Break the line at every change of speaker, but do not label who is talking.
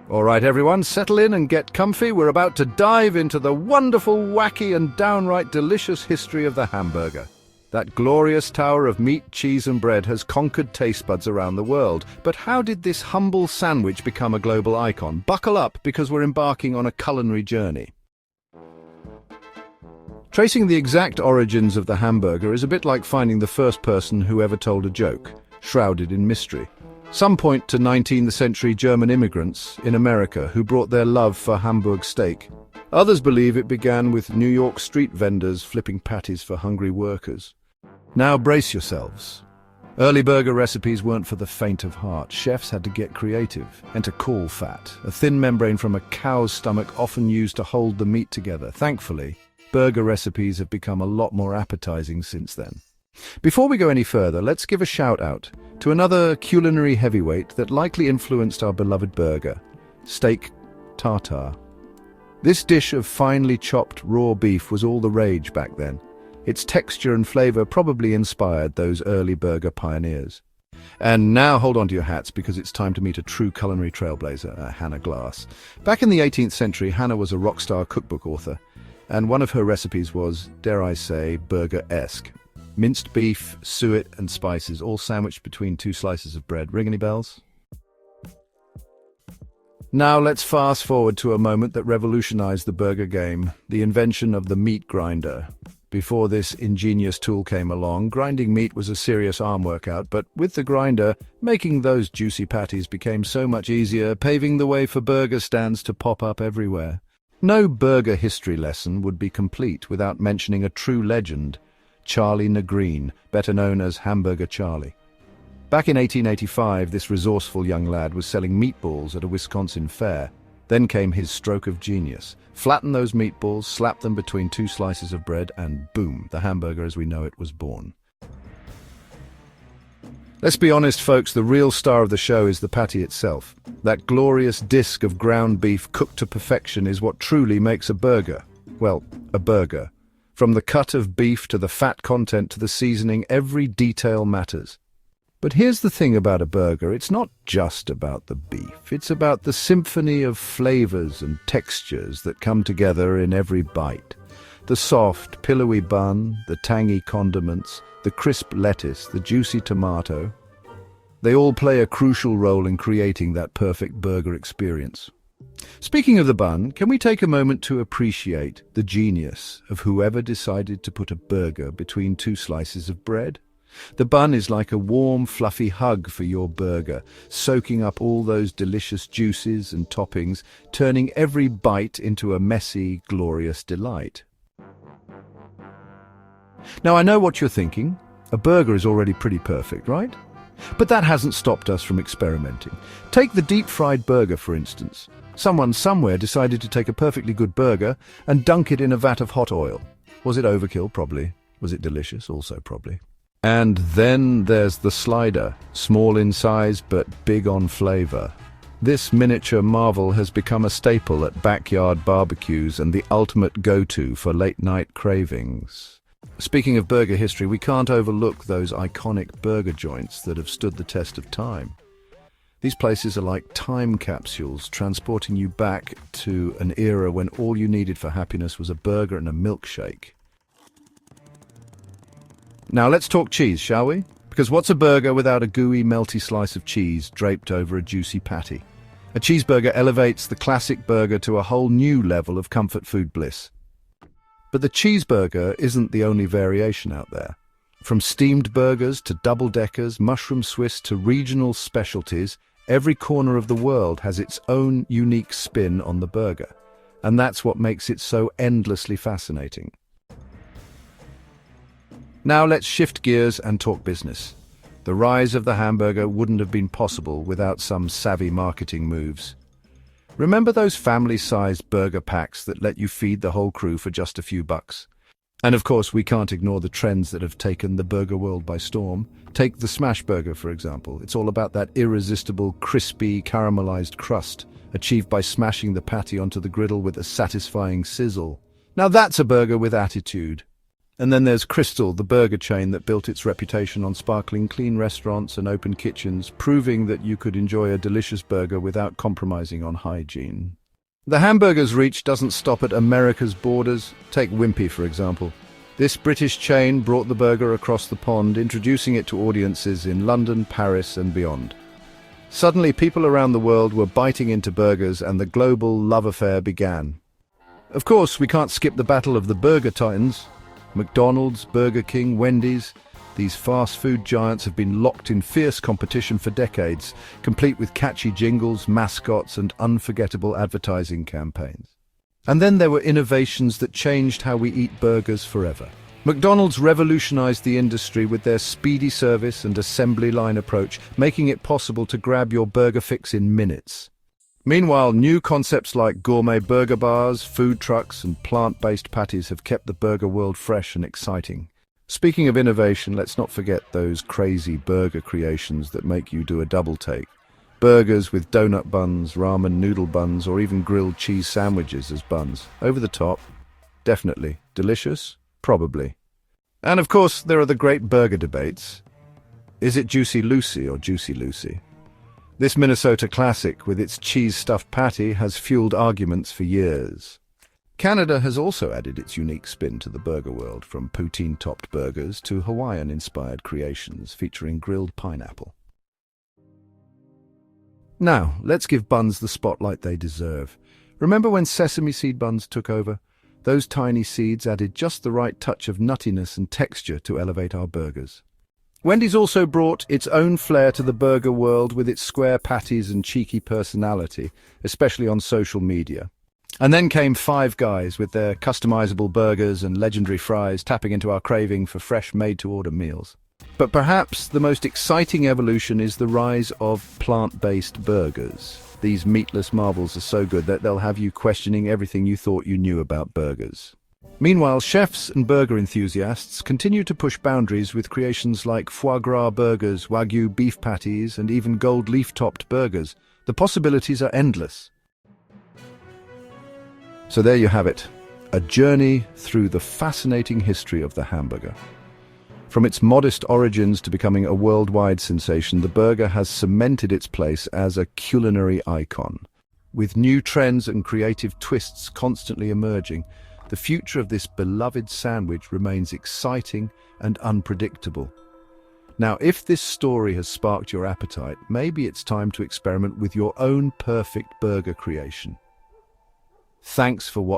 All right, everyone, settle in and get comfy. We're about to dive into the wonderful, wacky, and downright delicious history of the hamburger. That glorious tower of meat, cheese, and bread has conquered taste buds around the world. But how did this humble sandwich become a global icon? Buckle up, because we're embarking on a culinary journey. Tracing the exact origins of the hamburger is a bit like finding the first person who ever told a joke, shrouded in mystery. Some point to 19th century German immigrants in America who brought their love for Hamburg steak. Others believe it began with New York street vendors flipping patties for hungry workers. Now brace yourselves. Early burger recipes weren't for the faint of heart. Chefs had to get creative. Enter caul fat, a thin membrane from a cow's stomach often used to hold the meat together. Thankfully, burger recipes have become a lot more appetizing since then. Before we go any further, let's give a shout-out to another culinary heavyweight that likely influenced our beloved burger, steak tartare. This dish of finely chopped raw beef was all the rage back then. Its texture and flavor probably inspired those early burger pioneers. And now hold on to your hats, because it's time to meet a true culinary trailblazer, Hannah Glass. Back in the 18th century, Hannah was a rock star cookbook author, and one of her recipes was, dare I say, burger-esque. Minced beef, suet, and spices, all sandwiched between two slices of bread. Ring any bells? Now let's fast forward to a moment that revolutionized the burger game, the invention of the meat grinder. Before this ingenious tool came along, grinding meat was a serious arm workout, but with the grinder, making those juicy patties became so much easier, paving the way for burger stands to pop up everywhere. No burger history lesson would be complete without mentioning a true legend, Charlie Negreen, better known as Hamburger Charlie. Back in 1885, this resourceful young lad was selling meatballs at a Wisconsin fair. Then came his stroke of genius. Flatten those meatballs, slap them between two slices of bread, and boom, the hamburger as we know it was born. Let's be honest, folks, the real star of the show is the patty itself. That glorious disc of ground beef cooked to perfection is what truly makes a burger. Well, a burger. From the cut of beef to the fat content to the seasoning, every detail matters. But here's the thing about a burger, it's not just about the beef. It's about the symphony of flavors and textures that come together in every bite. The soft, pillowy bun, the tangy condiments, the crisp lettuce, the juicy tomato. They all play a crucial role in creating that perfect burger experience. Speaking of the bun, can we take a moment to appreciate the genius of whoever decided to put a burger between two slices of bread? The bun is like a warm, fluffy hug for your burger, soaking up all those delicious juices and toppings, turning every bite into a messy, glorious delight. Now, I know what you're thinking. A burger is already pretty perfect, right? But that hasn't stopped us from experimenting. Take the deep-fried burger, for instance. Someone somewhere decided to take a perfectly good burger and dunk it in a vat of hot oil. Was it overkill? Probably. Was it delicious? Also probably. And then there's the slider, small in size but big on flavor. This miniature marvel has become a staple at backyard barbecues and the ultimate go-to for late-night cravings. Speaking of burger history, we can't overlook those iconic burger joints that have stood the test of time. These places are like time capsules, transporting you back to an era when all you needed for happiness was a burger and a milkshake. Now let's talk cheese, shall we? Because what's a burger without a gooey, melty slice of cheese draped over a juicy patty? A cheeseburger elevates the classic burger to a whole new level of comfort food bliss. But the cheeseburger isn't the only variation out there. From steamed burgers to double-deckers, mushroom Swiss to regional specialties, every corner of the world has its own unique spin on the burger. And that's what makes it so endlessly fascinating. Now let's shift gears and talk business. The rise of the hamburger wouldn't have been possible without some savvy marketing moves. Remember those family-sized burger packs that let you feed the whole crew for just a few bucks? And of course, we can't ignore the trends that have taken the burger world by storm. Take the smash burger, for example. It's all about that irresistible, crispy, caramelized crust, achieved by smashing the patty onto the griddle with a satisfying sizzle. Now that's a burger with attitude. And then there's Crystal, the burger chain that built its reputation on sparkling clean restaurants and open kitchens, proving that you could enjoy a delicious burger without compromising on hygiene. The hamburger's reach doesn't stop at America's borders. Take Wimpy, for example. This British chain brought the burger across the pond, introducing it to audiences in London, Paris, and beyond. Suddenly, people around the world were biting into burgers, and the global love affair began. Of course, we can't skip the battle of the burger titans. McDonald's, Burger King, Wendy's, these fast food giants have been locked in fierce competition for decades, complete with catchy jingles, mascots, and unforgettable advertising campaigns. And then there were innovations that changed how we eat burgers forever. McDonald's revolutionized the industry with their speedy service and assembly line approach, making it possible to grab your burger fix in minutes. Meanwhile, new concepts like gourmet burger bars, food trucks, and plant-based patties have kept the burger world fresh and exciting. Speaking of innovation, let's not forget those crazy burger creations that make you do a double take. Burgers with donut buns, ramen noodle buns, or even grilled cheese sandwiches as buns. Over the top? Definitely. Delicious? Probably. And of course, there are the great burger debates. Is it Juicy Lucy or Juicy Lucy? This Minnesota classic, with its cheese-stuffed patty, has fueled arguments for years. Canada has also added its unique spin to the burger world, from poutine-topped burgers to Hawaiian-inspired creations featuring grilled pineapple. Now, let's give buns the spotlight they deserve. Remember when sesame seed buns took over? Those tiny seeds added just the right touch of nuttiness and texture to elevate our burgers. Wendy's also brought its own flair to the burger world with its square patties and cheeky personality, especially on social media. And then came Five Guys with their customizable burgers and legendary fries, tapping into our craving for fresh made-to-order meals. But perhaps the most exciting evolution is the rise of plant-based burgers. These meatless marvels are so good that they'll have you questioning everything you thought you knew about burgers. Meanwhile, chefs and burger enthusiasts continue to push boundaries with creations like foie gras burgers, wagyu beef patties, and even gold leaf-topped burgers. The possibilities are endless. So there you have it, a journey through the fascinating history of the hamburger. From its modest origins to becoming a worldwide sensation, the burger has cemented its place as a culinary icon. With new trends and creative twists constantly emerging, the future of this beloved sandwich remains exciting and unpredictable. Now, if this story has sparked your appetite, maybe it's time to experiment with your own perfect burger creation. Thanks for watching.